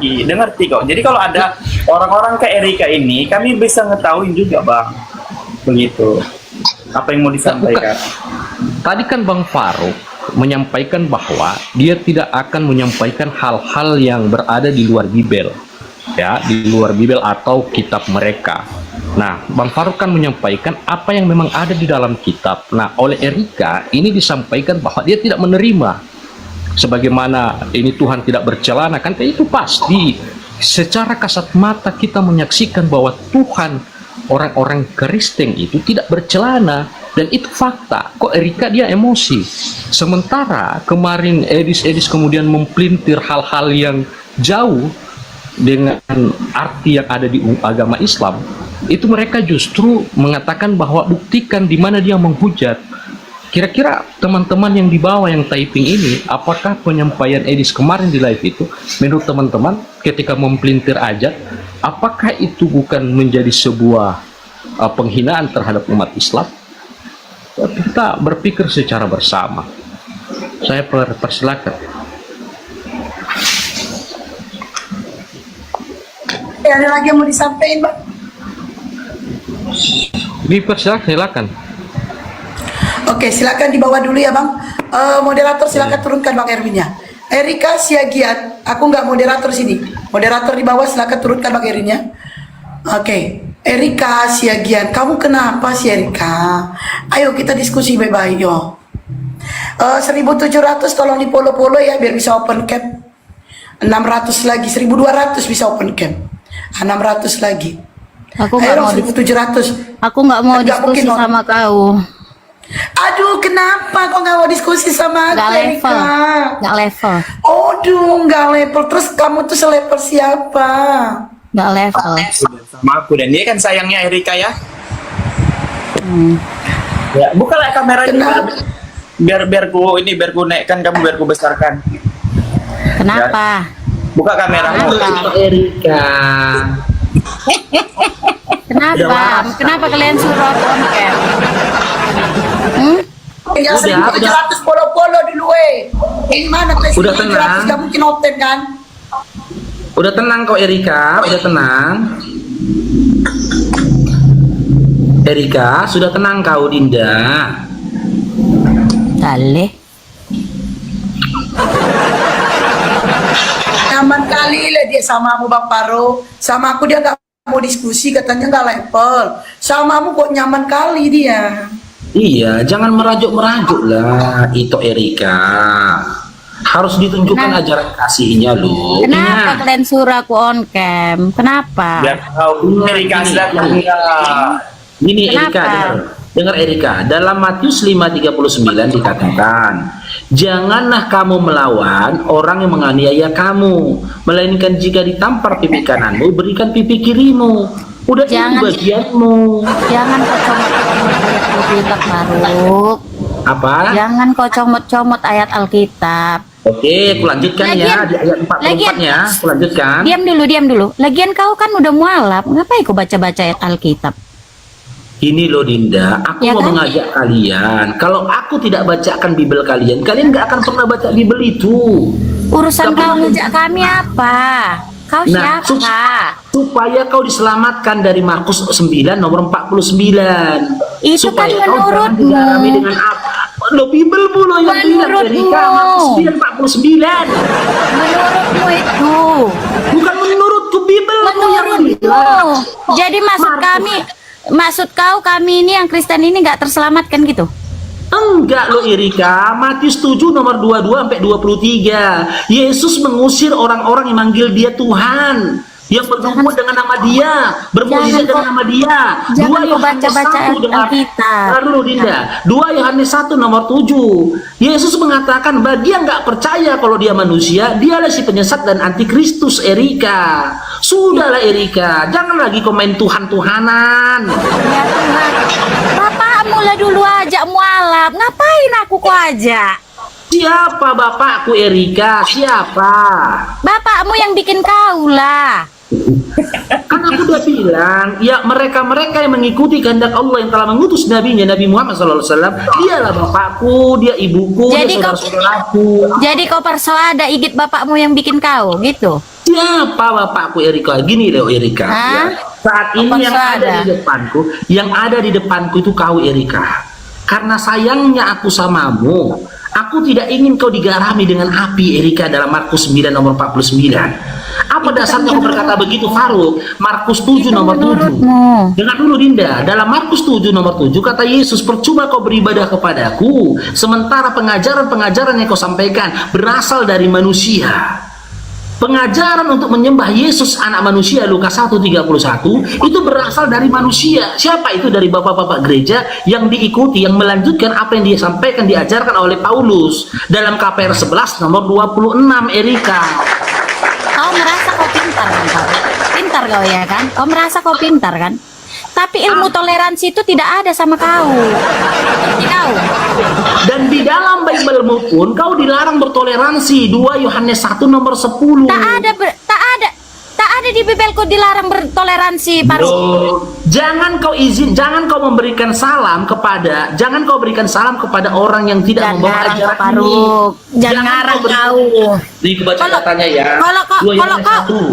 Ngerti kok. Jadi kalau ada orang-orang kayak Erika ini, kami bisa ngetahuin juga, Bang. Begitu. Apa yang mau disampaikan? Tadi kan Bang Farouk menyampaikan bahwa dia tidak akan menyampaikan hal-hal yang berada di luar Bible, ya, di luar Bible atau kitab mereka. Nah, Bang Farouk kan menyampaikan apa yang memang ada di dalam kitab. Nah, oleh Erika ini disampaikan bahwa dia tidak menerima, sebagaimana ini Tuhan tidak bercelana, kan itu pasti secara kasat mata kita menyaksikan bahwa Tuhan, orang-orang Kristen itu tidak bercelana, dan itu fakta. Kok Erika dia emosi, sementara kemarin Edis kemudian mempelintir hal-hal yang jauh dengan arti yang ada di agama Islam. Itu mereka justru mengatakan bahwa buktikan di mana dia menghujat. Kira-kira teman-teman yang di bawah yang typing ini, apakah penyampaian Edis kemarin di live itu menurut teman-teman ketika mempelintir ajat, apakah itu bukan menjadi sebuah penghinaan terhadap umat Islam? Kita berpikir secara bersama. Saya persilakan. Ada lagi yang mau disampaikan, Bang? Silakan. Oke, silakan dibawa dulu ya, Bang. Moderator silakan turunkan Bang Erwinnya. Erika Siagian, aku nggak moderator sini. Moderator di bawah silakan turunkan Bang Erwinnya. Oke, Erika Siagian, kamu kenapa sih Erika? Ayo kita diskusi baik-baik yo. 1700 tolong di polo-polo ya biar bisa open cap. 600 lagi, 1200 bisa open cap. 600 lagi. Aku nggak mau 1700. Aku nggak mau diskusi sama kau. Aduh, kenapa kok nggak mau diskusi sama aku, Nggak level, Erika? nggak level, Aduh, nggak level. Terus kamu tuh selevel siapa? nggak level. Sama aku, dan dia kan sayangnya Erika ya. Ya, bukalah kameranya. Biar ku naikkan kamu, biar ku besarkan. Kenapa? Buka kameramu. Erika. Kenapa kalian suruh aku on cam? Yang 1700 polo-polo dulu Ini mana tes Udah tenang. 1700 gak mungkin open kan? Udah tenang kok Erika, udah tenang. Erika, sudah tenang kau Dinda. Dale. Nyaman kali lah dia sama aku Bang Paro. Sama aku dia gak mau diskusi, katanya gak level. Sama aku kok nyaman kali dia. Iya, jangan merajuk-merajuk lah itu Erika. Harus ditunjukkan ajaran kasihnya loh. Kenapa kalian suruh aku on cam? Kenapa? Biar tahu Erika sedang Gini Erika, dengar Erika, dalam Matius 5:39 dikatakan, janganlah kamu melawan orang yang menganiaya kamu, melainkan jika ditampar pipi kananmu, berikan pipi kirimu. Udah ini bagianmu. Jangan kau comot-comot ayat Alkitab, Faruk. Apa? Jangan kau comot-comot ayat Alkitab. Oke, aku lanjutkan ya di ayat 44 ya. Aku lanjutkan. Diam dulu. Lagian kau kan udah mualaf, ngapain kau baca-baca ayat Alkitab? Ini loh Dinda, aku Ya mau kan? mengajak kalian. Kalau aku tidak bacakan Bible kalian nggak akan pernah baca Bible itu. Urusan Tapi- kau ngejak kami apa? Kau Nah, siapa? supaya kau diselamatkan dari Markus 9 nomor 49. Itu kan supaya kau jangan menurutmu. digarami dengan apa? Lo Bible lo yang bilang Erika, Markus 9:49. Menurutmu itu. Bukan menurutku, Bible yang Menurutmu. bilang. Jadi maksud kami ini yang Kristen ini nggak terselamatkan gitu? Enggak loh Erika, Matius 7 nomor 22 sampai 23. Yesus mengusir orang-orang yang manggil dia Tuhan, yang bernubuat dengan nama dia, bermukjizat dengan nama dia. Jangan kau Yohanes baca-baca 1 dengan Alkitab. Lalu Dinda, 2 Yohanes 1 nomor 7. Yesus mengatakan bagi yang nggak percaya kalau dia manusia, dialah si penyesat dan antikristus. Erika, sudahlah Erika, jangan lagi komen Tuhan-Tuhanan. Ya Tuhan, bapakmu lah dulu ajak mualaf. Ngapain aku kok ajak? Siapa bapakku Erika? Siapa? Bapakmu yang bikin kau lah. Kan aku udah bilang, ya mereka-mereka yang mengikuti kehendak Allah yang telah mengutus nabinya Nabi Muhammad SAW, dialah bapakku, dia ibuku, Jadi dia saudara-saudaraku. Jadi kau persoada igit bapakmu yang bikin kau gitu. Siapa bapakku Erika? Gini loh Erika. Hah? Ya. Saat ini Apa yang ada di depanku itu kau Erika. Karena sayangnya aku samamu, aku tidak ingin kau digarami dengan api Erika dalam Markus 9 nomor 49. Apa dasarnya kau berkata begitu Faruk? Markus 7 nomor 7. menurutmu. Dengar dulu Dinda, dalam Markus 7 nomor 7 kata Yesus, percuma kau beribadah kepadaku sementara pengajaran-pengajaran yang kau sampaikan berasal dari manusia. Pengajaran untuk menyembah Yesus anak manusia Lukas 1:31 itu berasal dari manusia. Siapa itu? Dari bapak-bapak gereja yang diikuti, yang melanjutkan apa yang dia sampaikan, diajarkan oleh Paulus dalam KPR 11 nomor 26 Erika. Kau merasa kau pintar kan kau? Pintar kau ya kan? Kau merasa kau pintar kan? Tapi ilmu toleransi itu tidak ada sama kau. Ngerti kau? Dan di dalam Bible-mu pun kau dilarang bertoleransi. 2 Yohanes 1 nomor 10. Tak ada di Bibelku dilarang bertoleransi, Faruk. Loh, jangan kau berikan salam kepada orang yang tidak Jangan membawa ngarang, ajaran ini. Faruk. Jangan ngarang kau. Ini kebaca Kalau- datanya ya. kalau 2 Yohanes kau- 1.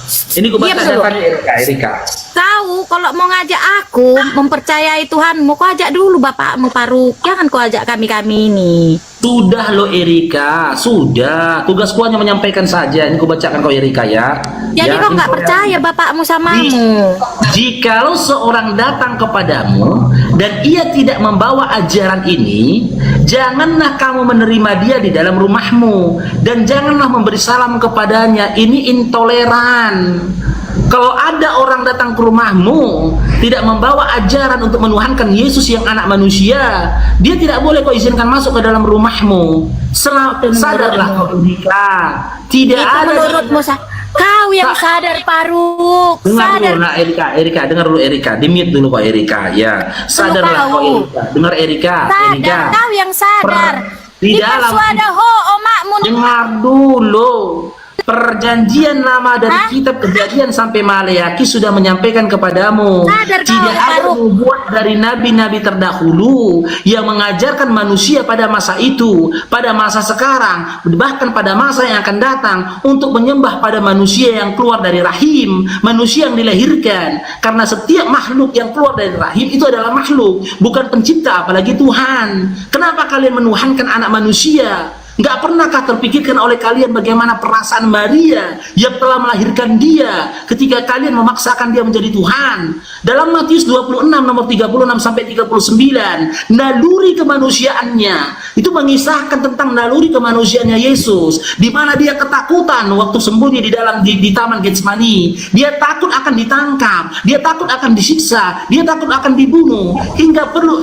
Ini kebaca Diam dulu. datanya Erika. Kau kalau mau ngajak aku mempercayai Tuhanmu, kau ajak dulu bapakmu, Faruk. Jangan kau ajak kami-kami ini. Sudah lo Erika, sudah. Tugasku hanya menyampaikan saja. Ini kubacakan kau Erika ya. Jadi Ya, kau nggak info percaya yang- bapakmu samamu. Jikalau seorang datang kepadamu dan ia tidak membawa ajaran ini, janganlah kamu menerima dia di dalam rumahmu dan janganlah memberi salam kepadanya. Ini intoleran. Kalau ada orang datang ke rumahmu tidak membawa ajaran untuk menuhankan Yesus yang anak manusia, dia tidak boleh kau izinkan masuk ke dalam rumahmu. Sadarlah kau Erika. Tidak Itu ada. menurutmu kau yang sadar, Faruk. Dengar Sadar. dulu nah Erika, dengar dulu Erika, di-mute dulu kok Erika, ya. Sadarlah kok kau. Erika. Dengar Erika, Sadar, kau yang sadar. Di dalam Persuadaho omakmu. dengar dulu. Perjanjian lama dari Hah? kitab Kejadian sampai Maleakhi sudah menyampaikan kepadamu Sadar kau, tidak ada Faruk. nubuat dari nabi-nabi terdahulu yang mengajarkan manusia pada masa itu, pada masa sekarang, bahkan pada masa yang akan datang untuk menyembah pada manusia yang keluar dari rahim, manusia yang dilahirkan. Karena setiap makhluk yang keluar dari rahim itu adalah makhluk, bukan pencipta, apalagi Tuhan. Kenapa kalian menuhankan anak manusia? Nggak pernahkah terpikirkan oleh kalian bagaimana perasaan Maria yang telah melahirkan dia ketika kalian memaksakan dia menjadi Tuhan? Dalam Matius 26 nomor 36 sampai 39, naluri kemanusiaannya itu mengisahkan tentang naluri kemanusiaannya Yesus, di mana dia ketakutan waktu sembunyi di Taman Getsemani. Dia takut akan ditangkap, dia takut akan disiksa, dia takut akan dibunuh,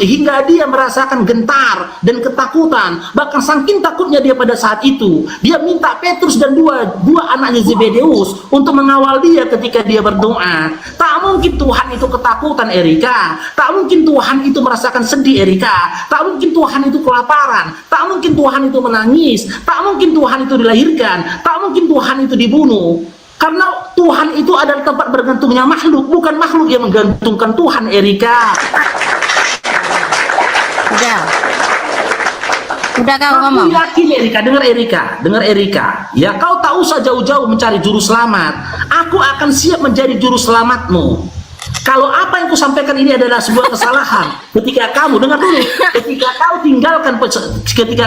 hingga dia merasakan gentar dan ketakutan. Bahkan saking takutnya dia pada saat itu, dia minta Petrus dan dua anaknya Zebedeus untuk mengawal dia ketika dia berdoa. Tak mungkin Tuhan itu ketakutan Erika, tak mungkin Tuhan itu merasakan sedih Erika, tak mungkin Tuhan itu kelaparan, tak mungkin Tuhan itu menangis, tak mungkin Tuhan itu dilahirkan, tak mungkin Tuhan itu dibunuh. Karena Tuhan itu adalah tempat bergantungnya makhluk, bukan makhluk yang menggantungkan Tuhan Erika. Udah kau Aku ngomong. yakin Erika, dengar Erika. Ya kau tak usah jauh-jauh mencari juru selamat. Aku akan siap menjadi juru selamatmu. Kalau apa yang kusampaikan ini adalah sebuah kesalahan, ketika kamu dengar dulu, ketika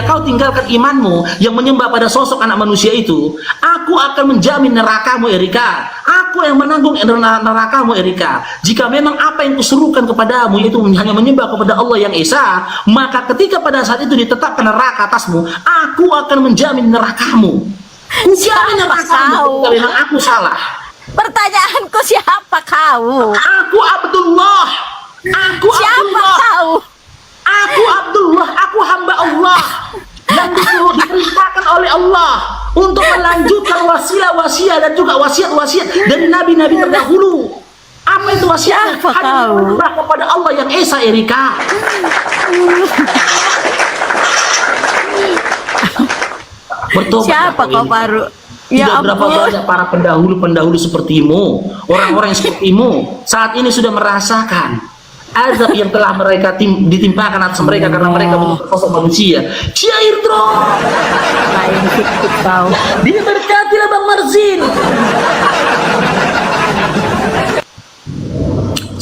kau tinggalkan imanmu yang menyembah pada sosok anak manusia itu, aku akan menjamin nerakamu Erika. Aku yang menanggung nerakamu Erika. Jika memang apa yang kuserukan kepadamu yaitu hanya menyembah kepada Allah yang Esa, maka ketika pada saat itu ditetapkan neraka atasmu, aku akan menjamin nerakamu. Kujamin nerakamu. Kalau memang aku salah. Pertanyaanku, siapa kau? Aku Abdullah. Siapa kau? Aku Abdullah. Aku hamba Allah yang diperintahkan oleh Allah untuk melanjutkan wasiat-wasiat dan juga wasiat-wasiat dari nabi-nabi terdahulu. Apa itu wasiatnya? Siapa Hanya kau? menyembah kepada Allah yang Esa Erika. Bertobat. Siapa kau, Faruk? Sudah Ya berapa ampun. banyak para pendahulu-pendahulu sepertimu, orang-orang yang sepertimu saat ini sudah merasakan azab yang telah mereka ditimpakan atas mereka karena mereka bukan sosok manusia. Syair dong. Lain sikit kau. Diberkatilah Bang Marzin.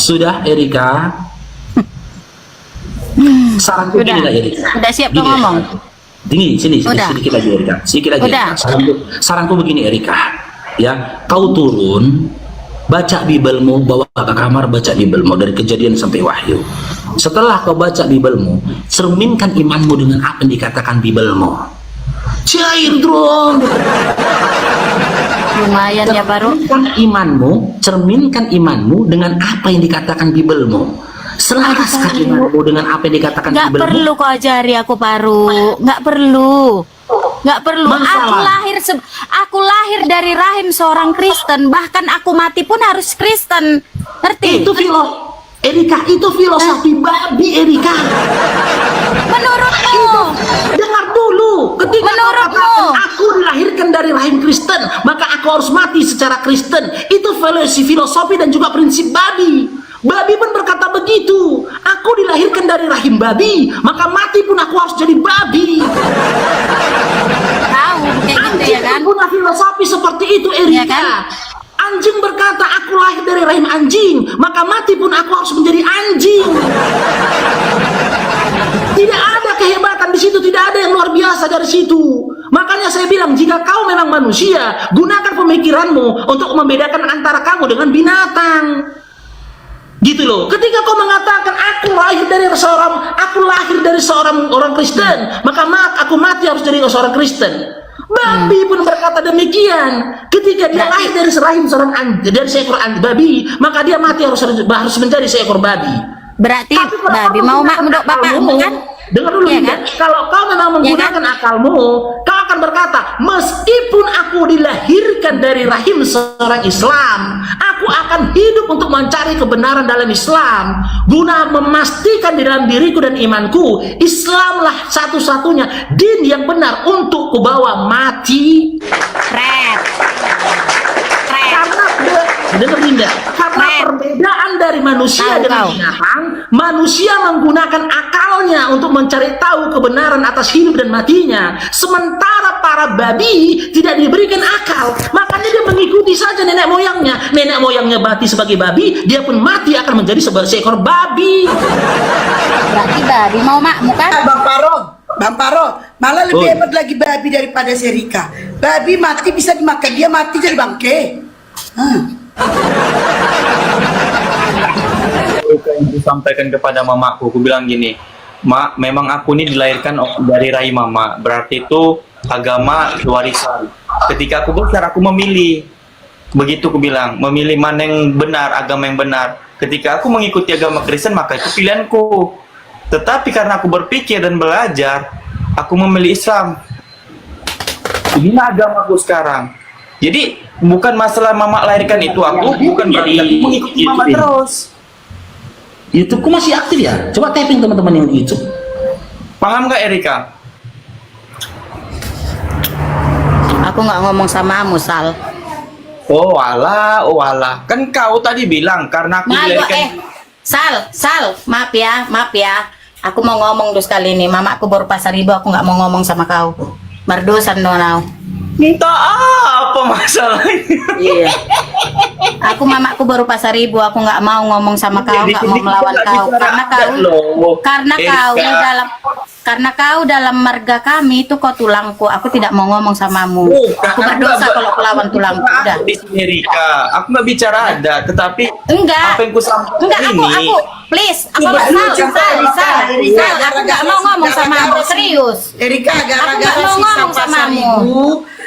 Sudah, Erika. Saranku Udah. gini lah, Erika. Udah siap Gini, kau ngomong? Sini, Udah. sedikit lagi, Erika. Sedikit lagi. Udah. Erika. Saranku begini, Erika. Ya, kau turun, baca Bibelmu, bawa ke kamar, baca Bibelmu dari Kejadian sampai Wahyu. Setelah kau baca Bibelmu, cerminkan imanmu dengan apa yang dikatakan Bibelmu. Cair dong. Lumayan ya baru. Cerminkan imanmu dengan apa yang dikatakan Bibelmu. Selaraskan imanmu dengan apa yang dikatakan Nggak Bibelmu. perlu kau ajari aku baru. Nggak perlu. Nggak perlu. Masalah. Aku lahir dari rahim seorang Kristen. Bahkan aku mati pun harus Kristen. Ngerti? Erika, itu filosofi babi, Erika. Menurutmu? Dengar dulu. Ketika kau Menurutmu? katakan aku dilahirkan dari rahim Kristen, maka aku harus mati secara Kristen. Itu filosofi dan juga prinsip babi. Babi pun berkata begitu. Aku dilahirkan dari rahim babi, maka mati pun aku harus jadi babi. Tahu kayak gitu Anjing ya kan? pun punya filosofi seperti itu, Erika. Iya kan? Anjing berkata, aku lahir dari rahim anjing, maka mati pun aku harus menjadi anjing. Tidak ada kehebatan di situ, tidak ada yang luar biasa dari situ. Makanya saya bilang, jika kau memang manusia, gunakan pemikiranmu untuk membedakan antara kamu dengan binatang. Gitu loh. Ketika kau mengatakan aku lahir dari seorang orang Kristen, maka aku mati harus jadi seorang Kristen. Babi pun berkata demikian. Ketika dia lahir dari seekor babi, maka dia mati harus menjadi seekor babi. Berarti Tapi kalau babi kau mau menggunakan mendok bapakmu akalmu, kan? dengar dulu, Iya Linda. kan? Kalau kau memang menggunakan akalmu, kau akan berkata, meskipun aku dilahirkan dari rahim seorang Islam, aku akan hidup untuk mencari kebenaran dalam Islam, guna memastikan di dalam diriku dan imanku, Islamlah satu-satunya din yang benar untuk kubawa mati. Keren. Karena dengar Linda, karena perbedaan dari manusia dengan binatang, manusia menggunakan akalnya untuk mencari tahu kebenaran atas hidup dan matinya, sementara para babi tidak diberikan akal. Makanya dia mengikuti saja nenek moyangnya mati sebagai babi, dia pun mati akan menjadi seekor babi. Berarti babi mau makmu kan? Bang Paro, malah lebih hebat lagi babi daripada Serika. Babi mati bisa dimakan, dia mati jadi bangke. Yang disampaikan kepada mamaku, aku bilang gini, Mak, memang aku ini dilahirkan dari rahim mama, berarti itu agama warisan. Ketika aku besar, aku memilih. Begitu aku bilang, memilih mana yang benar, agama yang benar. Ketika aku mengikuti agama Kristen, maka itu pilihanku. Tetapi karena aku berpikir dan belajar, aku memilih Islam. Inilah agamaku sekarang. Jadi bukan masalah mama lahirkan itu aku, bukan berarti aku mengikuti mama terus. YouTube-ku masih aktif ya? Coba tapping teman-teman yang YouTube. Paham gak Erika? Aku nggak ngomong samamu, Sal. Oh alah. Kan kau tadi bilang karena aku dilahirkan. Sal, maaf ya. Aku mau ngomong dulu sekali ini. Mamaku baru pasar ibu, aku nggak mau ngomong sama kau. Berdosa nonau. Minta apa masalahnya? Iya. Mamaku baru pasar ibu, aku nggak mau ngomong sama kau, nggak mau melawan kau, karena kau dalam marga kami itu kau tulangku. Aku tidak mau ngomong samamu. Aku berdosa kalau kelawan tulangku. Udah. Di sini Rika, aku nggak bicara ada, tetapi Enggak. apa yang kusampaikan Enggak, ini? aku please, aku nggak mau ngomong samamu, serius. Erika, gara-gara Aku nggak mau sisa ngomong pasar samamu. ibu,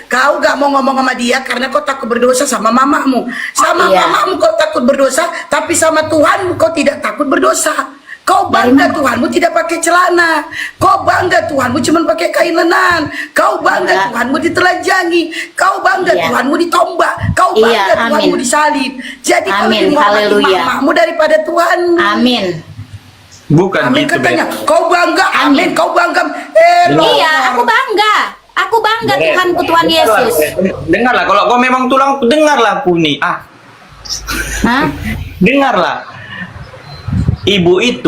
kau gak mau ngomong sama dia karena kau takut berdosa sama mamamu. Sama Iya. mamamu kau takut berdosa, tapi sama Tuhanmu kau tidak takut berdosa. Kau bangga Tuhanmu tidak pakai celana. Kau bangga Tuhanmu cuma pakai kain lenan. Kau bangga Iya. Tuhanmu ditelanjangi. Kau bangga Iya. Tuhanmu ditombak. Kau Iya, bangga Tuhanmu amin. disalib. Jadi kau Amin, lebih menghormati haleluya. mamamu daripada Tuhanmu. Amin. Bukan Amin gitu, katanya. Bet. Kau bangga, amin. Amin. Kau bangga. Iya, aku bangga. Aku bangga Bet. Tuhanku, Tuhan Dengarlah, Yesus. Bet. Dengarlah, kalau kau memang tulang, dengarlah aku nih. Hah? Dengarlah. Ibu itu